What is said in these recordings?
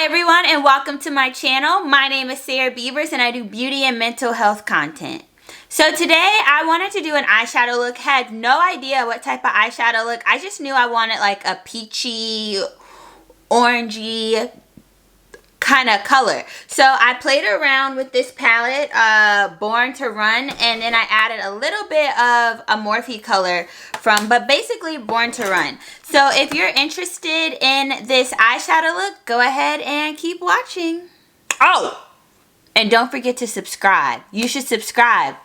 Hi everyone and welcome to my channel. My name is Beavers and I do beauty and mental health content. So today I wanted to do an eyeshadow look. Had no idea what type of eyeshadow look. I just knew I wanted like a peachy, orangey kind of color. So I played around with this palette, Born to Run, and then I added a little bit of a Morphe color but basically Born to Run. So if you're interested in this eyeshadow look, go ahead and keep watching. Oh, and don't forget to subscribe. You should subscribe.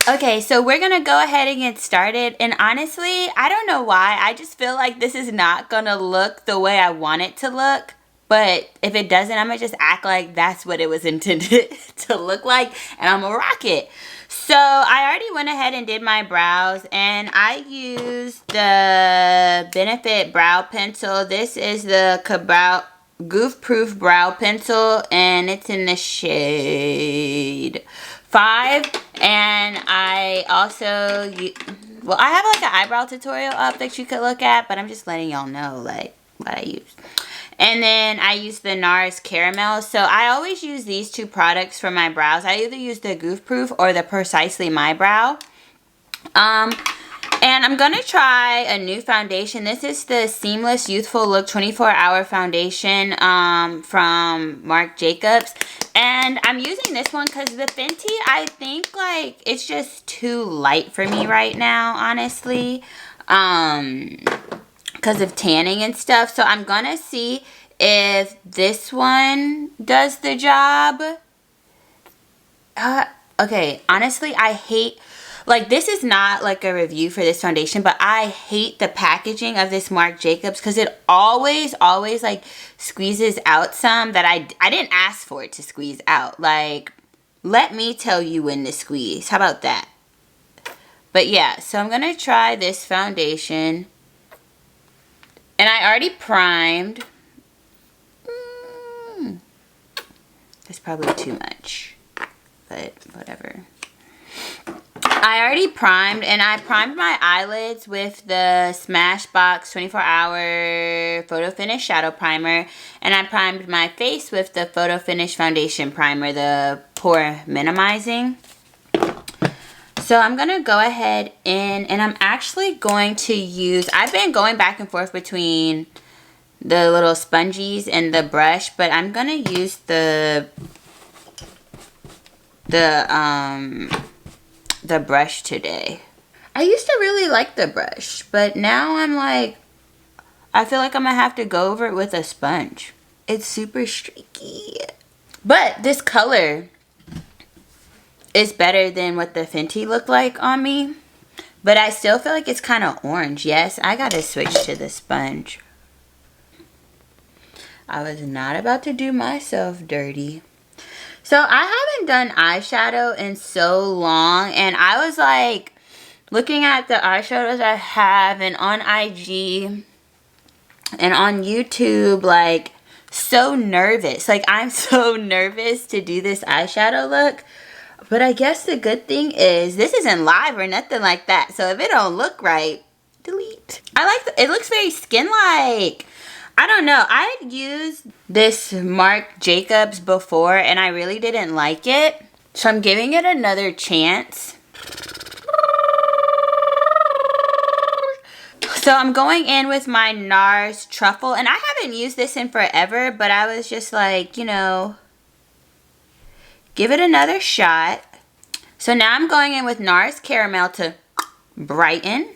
Okay, so we're gonna go ahead and get started, and honestly, I don't know why, I just feel like this is not gonna look the way I want it to look, but if it doesn't, I'm gonna just act like that's what it was intended to look like, and I'm gonna rock it. So I already went ahead and did my brows, and I used the Benefit brow pencil. This is the Goof Proof brow pencil, and it's in the shade 5. And I also, well, I have like an eyebrow tutorial up that you could look at, but I'm just letting y'all know like what I use. And then I use the NARS Caramel. So I always use these two products for my brows. I either use the Goof Proof or the Precisely My Brow. And I'm going to try a new foundation. This is the Seamless Youthful Look 24-Hour Foundation from Marc Jacobs. And I'm using this one because the Fenty, I think, like, it's just too light for me right now, honestly. Because of tanning and stuff. So I'm going to see if this one does the job. Okay, honestly, I hate... Like, this is not like a review for this foundation, but I hate the packaging of this Marc Jacobs because it always like squeezes out some that I didn't ask for it to squeeze out. Like, let me tell you when to squeeze. How about that? But yeah, so I'm going to try this foundation. And I already primed. That's probably too much, but whatever. I already primed, and I primed my eyelids with the Smashbox 24-Hour Photo Finish Shadow Primer, and I primed my face with the Photo Finish Foundation Primer, the Pore Minimizing. So I'm going to go ahead and I'm actually going to use, I've been going back and forth between the little spongies and the brush, but I'm going to use the brush today. I used to really like the brush, but now I'm like, I feel like I'm gonna have to go over it with a sponge. It's super streaky. But this color is better than what the Fenty looked like on me. But I still feel like it's kind of orange. Yes, I gotta switch to the sponge. I was not about to do myself dirty. So I haven't done eyeshadow in so long, and I was like looking at the eyeshadows I have and on IG and on YouTube, like so nervous. Like, I'm so nervous to do this eyeshadow look. But I guess the good thing is this isn't live or nothing like that. So if it don't look right, delete. I like it looks very skin-like. I don't know. I had used this Marc Jacobs before and I really didn't like it. So I'm giving it another chance. So I'm going in with my NARS Truffle. And I haven't used this in forever, but I was just like, you know, give it another shot. So now I'm going in with NARS Caramel to brighten.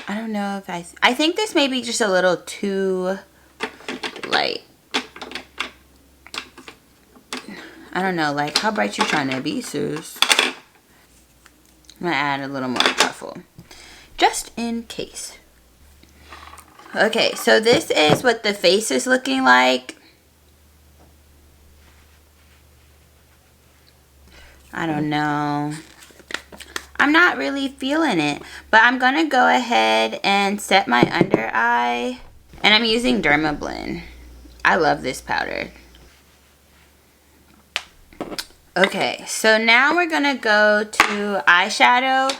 I don't know if I think this may be just a little too light. I don't know, like, how bright you trying to be, sis? I'm gonna add a little more truffle, just in case. Okay, so this is what the face is looking like. I don't know. I'm not really feeling it, but I'm going to go ahead and set my under eye, and I'm using Dermablend. I love this powder. Okay, so now we're going to go to eyeshadow,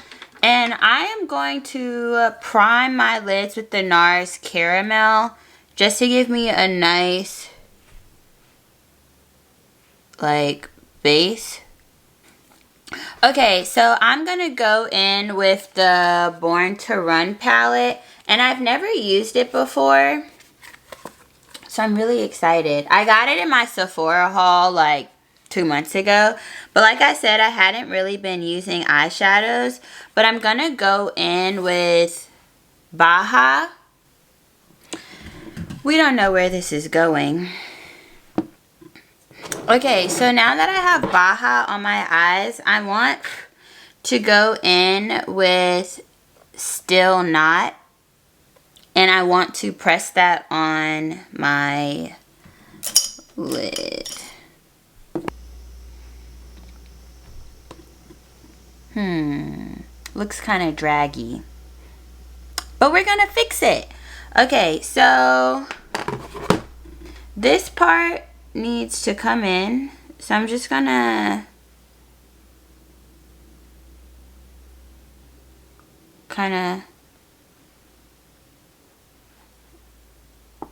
And I am going to prime my lids with the NARS Caramel just to give me a nice, like, base. Okay, so I'm going to go in with the Born to Run palette. And I've never used it before. So I'm really excited. I got it in my Sephora haul like 2 months ago. But like I said, I hadn't really been using eyeshadows. But I'm going to go in with Baja. We don't know where this is going. Okay, so now that I have Baja on my eyes, I want to go in with Still Not. And I want to press that on my lid. Looks kind of draggy. But we're going to fix it. Okay, so this part needs to come in. So I'm just going to kind of,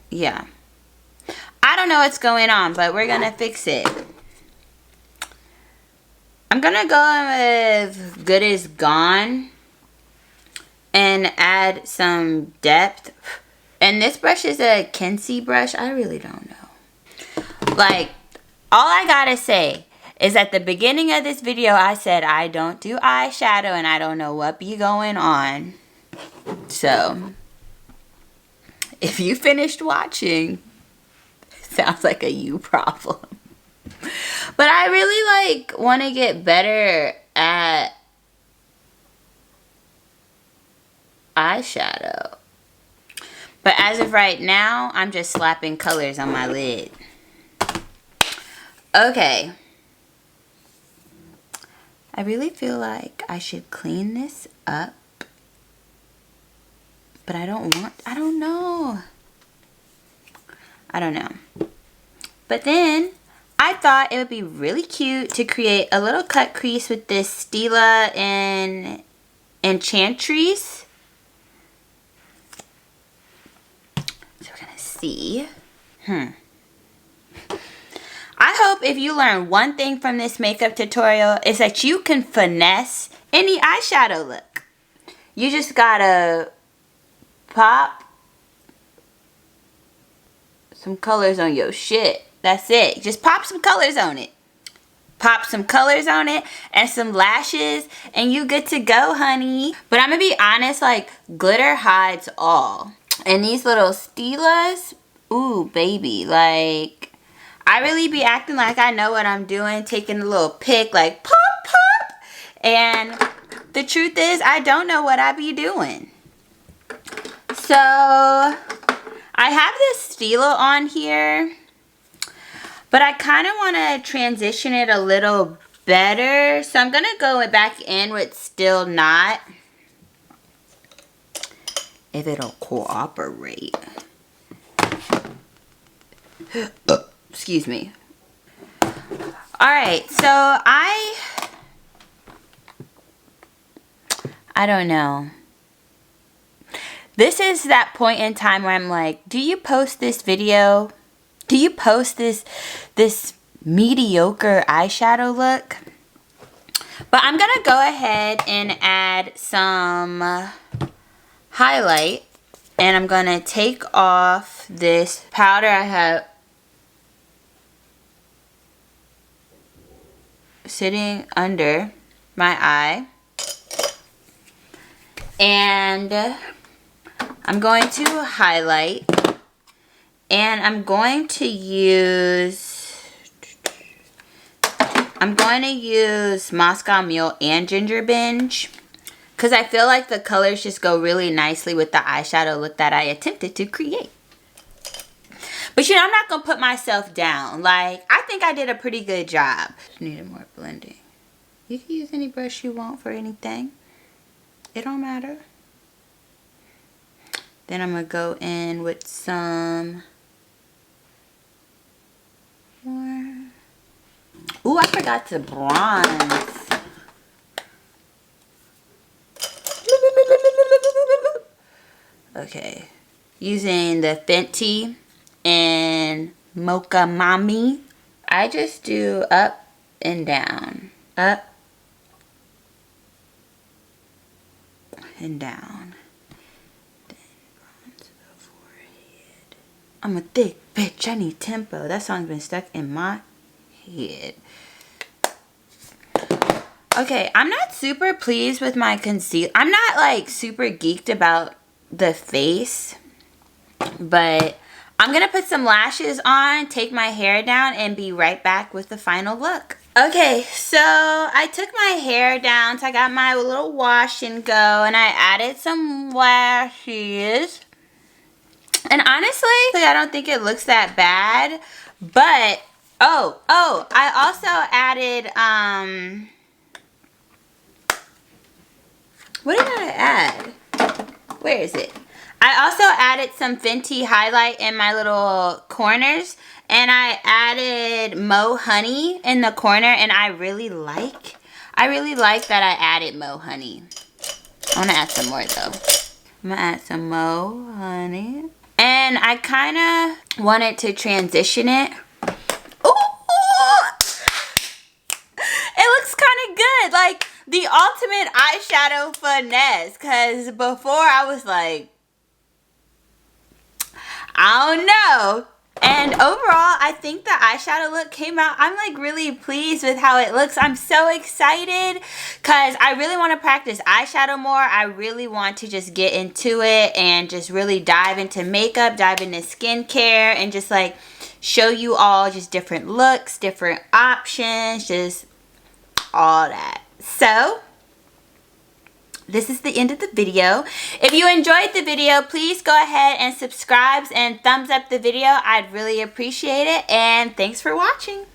yeah. I don't know what's going on, but we're going to fix it. I'm going to go with Good Is Gone and add some depth. And this brush is a Kenzie brush. I really don't know. Like, all I got to say is at the beginning of this video, I said I don't do eyeshadow and I don't know what be going on. So, if you finished watching, sounds like a you problem. But I really like want to get better at eyeshadow. But as of right now, I'm just slapping colors on my lid. Okay. I really feel like I should clean this up. But I don't know. I don't know. But then I thought it would be really cute to create a little cut crease with this Stila and Enchantress. So we're gonna see. I hope if you learn one thing from this makeup tutorial is that you can finesse any eyeshadow look. You just gotta pop some colors on your shit. That's it. Just pop some colors on it. Pop some colors on it and some lashes and you good to go, honey. But I'm gonna be honest, like, glitter hides all. And these little Stilas, ooh, baby, like, I really be acting like I know what I'm doing, taking a little pic, like, pop, pop. And the truth is, I don't know what I be doing. So, I have this Stila on here. But I kind of want to transition it a little better. So I'm going to go back in with Still Not. If it'll cooperate. Excuse me. Alright, so I don't know. This is that point in time where I'm like, do you post this video? Do you post this mediocre eyeshadow look? But I'm going to go ahead and add some highlight. And I'm going to take off this powder I have sitting under my eye. And I'm going to highlight. And I'm going to use Moscow Mule and Ginger Binge. Because I feel like the colors just go really nicely with the eyeshadow look that I attempted to create. But you know, I'm not going to put myself down. Like, I think I did a pretty good job. Just needed more blending. You can use any brush you want for anything. It don't matter. Then I'm going to go in with some more. Ooh, I forgot to bronze. Okay. Using the Fenty and Mocha Mami. I just do up and down. Up and down. Then bronze the forehead. I'm a thick bitch. I need tempo. That song's been stuck in my head. Okay, I'm not super pleased with my concealer. I'm not like super geeked about the face, but I'm gonna put some lashes on, take my hair down, and be right back with the final look. Okay, so I took my hair down, so I got my little wash and go, and I added some lashes. And honestly, I don't think it looks that bad, but, I also added, what did I add? Where is it? I also added some Fenty highlight in my little corners. And I added Mo Honey in the corner. And I really like that I added Mo Honey. I want to add some more though. I'm going to add some Mo Honey. And I kind of wanted to transition it. Ooh! It looks kind of good. Like the ultimate eyeshadow finesse. Because before I was like, I don't know. And overall, I think the eyeshadow look came out. I'm like really pleased with how it looks. I'm so excited because I really want to practice eyeshadow more. I really want to just get into it and just really dive into makeup, dive into skincare, and just like show you all just different looks, different options, just all that. So this is the end of the video. If you enjoyed the video, please go ahead and subscribe and thumbs up the video. I'd really appreciate it. And thanks for watching.